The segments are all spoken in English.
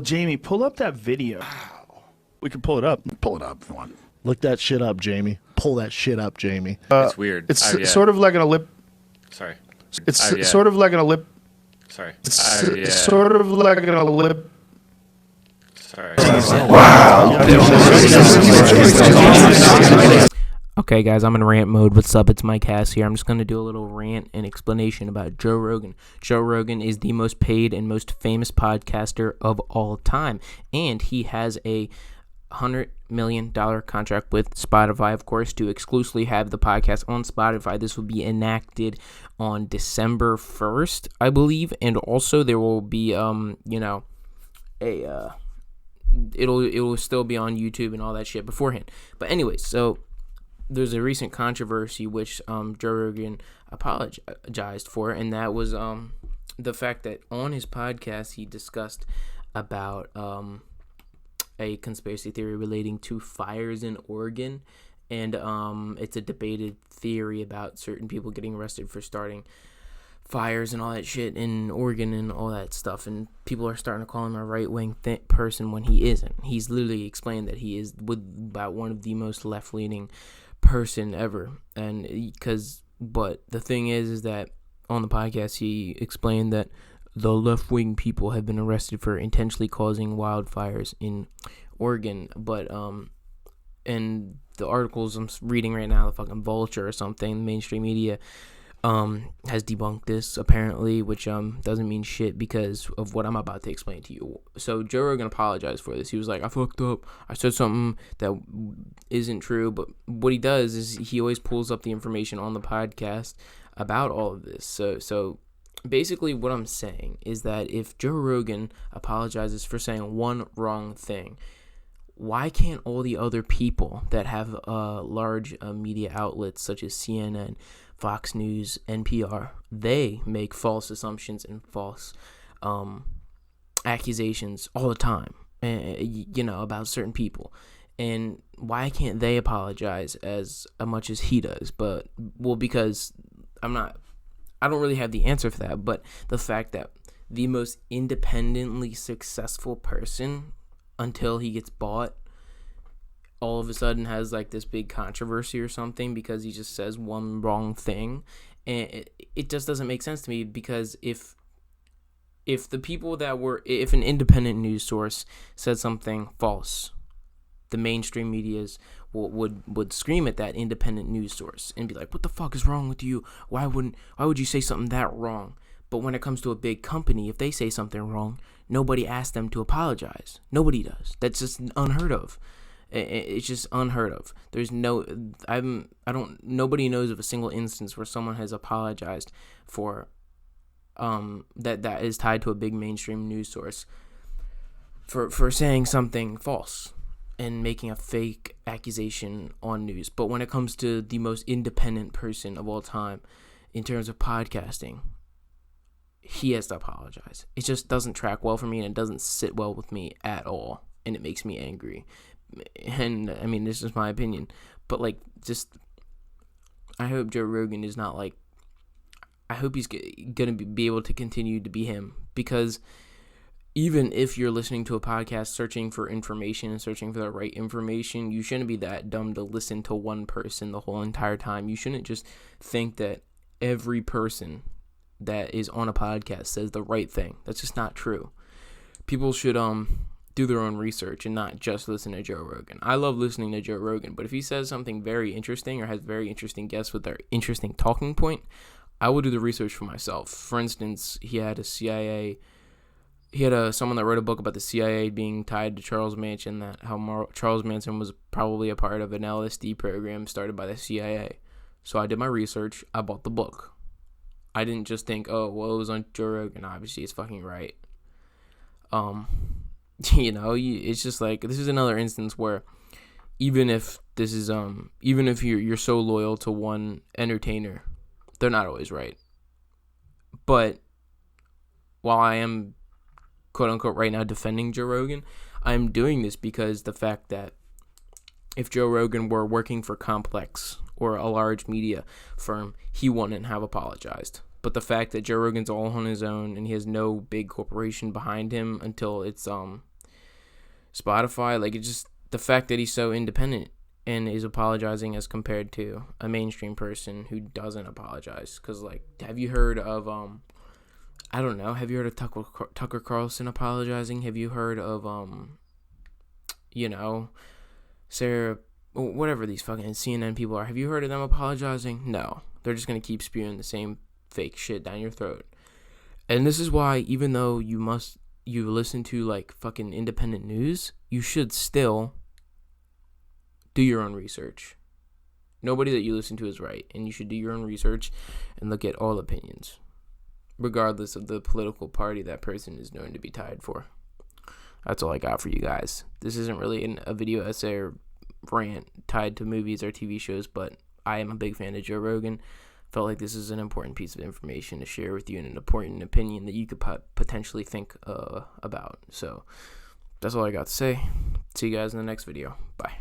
Jamie, pull up that video. We can pull it up. Pull it up if you want. Look that shit up, Jamie. Pull that shit up, Jamie. It's weird. It's sort of like an ellip. Sorry. It's sort of like an ellip. Sorry. It's sort of like an ellip. Sorry. Okay, guys, I'm in rant mode. What's up? It's Mike Hass here. I'm just going to do a little rant and explanation about Joe Rogan. Joe Rogan is the most paid and most famous podcaster of all time, and he has a $100 million contract with Spotify, of course, to exclusively have the podcast on Spotify. This will be enacted on December 1st, I believe, and also there will be, it'll still be on YouTube and all that shit beforehand. But anyways, so there's a recent controversy which Joe Rogan apologized for, and that was the fact that on his podcast he discussed about a conspiracy theory relating to fires in Oregon, and it's a debated theory about certain people getting arrested for starting fires and all that shit in Oregon and all that stuff, and people are starting to call him a right-wing person when he isn't. He's literally explained that he is about one of the most left-leaning person ever, but the thing is that on the podcast he explained that the left-wing people have been arrested for intentionally causing wildfires in Oregon, but and the articles I'm reading right now, the fucking Vulture or something, mainstream media has debunked this apparently, which doesn't mean shit because of what I'm about to explain to you. So Joe Rogan apologized for this. He was like, I fucked up. I said something that isn't true. But what he does is he always pulls up the information on the podcast about all of this. So basically what I'm saying is that if Joe Rogan apologizes for saying one wrong thing, why can't all the other people that have large media outlets such as CNN, Fox News, NPR, they make false assumptions and false accusations all the time, about certain people? And why can't they apologize as much as he does? Because I don't really have the answer for that, but the fact that the most independently successful person, until he gets bought, all of a sudden has like this big controversy or something because he just says one wrong thing, and it just doesn't make sense to me. Because if an independent news source said something false, the mainstream medias would scream at that independent news source and be like, what the fuck is wrong with you? Why would you say something that wrong? But when it comes to a big company, if they say something wrong, nobody asks them to apologize. Nobody does. That's just unheard of. It's just unheard of. Nobody knows of a single instance where someone has apologized for that is tied to a big mainstream news source for saying something false and making a fake accusation on news. But when it comes to the most independent person of all time in terms of podcasting, he has to apologize. It just doesn't track well for me, and it doesn't sit well with me at all, and it makes me angry. And I mean, this is my opinion, but I hope Joe Rogan is not like, I hope he's gonna be able to continue to be him, because even if you're listening to a podcast searching for information and searching for the right information, you shouldn't be that dumb to listen to one person the whole entire time. You shouldn't just think that every person that is on a podcast says the right thing. That's just not true. People should do their own research and not just listen to Joe Rogan. I love listening to Joe Rogan, but if he says something very interesting or has very interesting guests with their interesting talking point, I will do the research for myself. For instance, he had someone that wrote a book about the CIA being tied to Charles Manson, that how Charles Manson was probably a part of an LSD program started by the CIA. So I did my research. I bought the book. I didn't just think, oh, well, it was on Joe Rogan. Obviously, it's fucking right. It's just like, this is another instance where even if you're so loyal to one entertainer, they're not always right. But while I am, quote unquote, right now defending Joe Rogan, I'm doing this because the fact that if Joe Rogan were working for Complex or a large media firm, he wouldn't have apologized. But the fact that Joe Rogan's all on his own and he has no big corporation behind him until it's Spotify, like, it's just the fact that he's so independent and is apologizing as compared to a mainstream person who doesn't apologize. Because, like, have you heard of I don't know, have you heard of Tucker Carlson apologizing? Have you heard of Sarah, whatever these fucking CNN people are, have you heard of them apologizing? No, they're just gonna keep spewing the same fake shit down your throat. And this is why, even though you listen to like fucking independent news, you should still do your own research. Nobody that you listen to is right, and you should do your own research and look at all opinions, regardless of the political party that person is known to be tied for. That's all I got for you guys. This isn't really a video essay or rant tied to movies or TV shows, but I am a big fan of Joe Rogan. Felt like this is an important piece of information to share with you and an important opinion that you could potentially think about. So that's all I got to say. See you guys in the next video. Bye.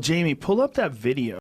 Jamie, pull up that video.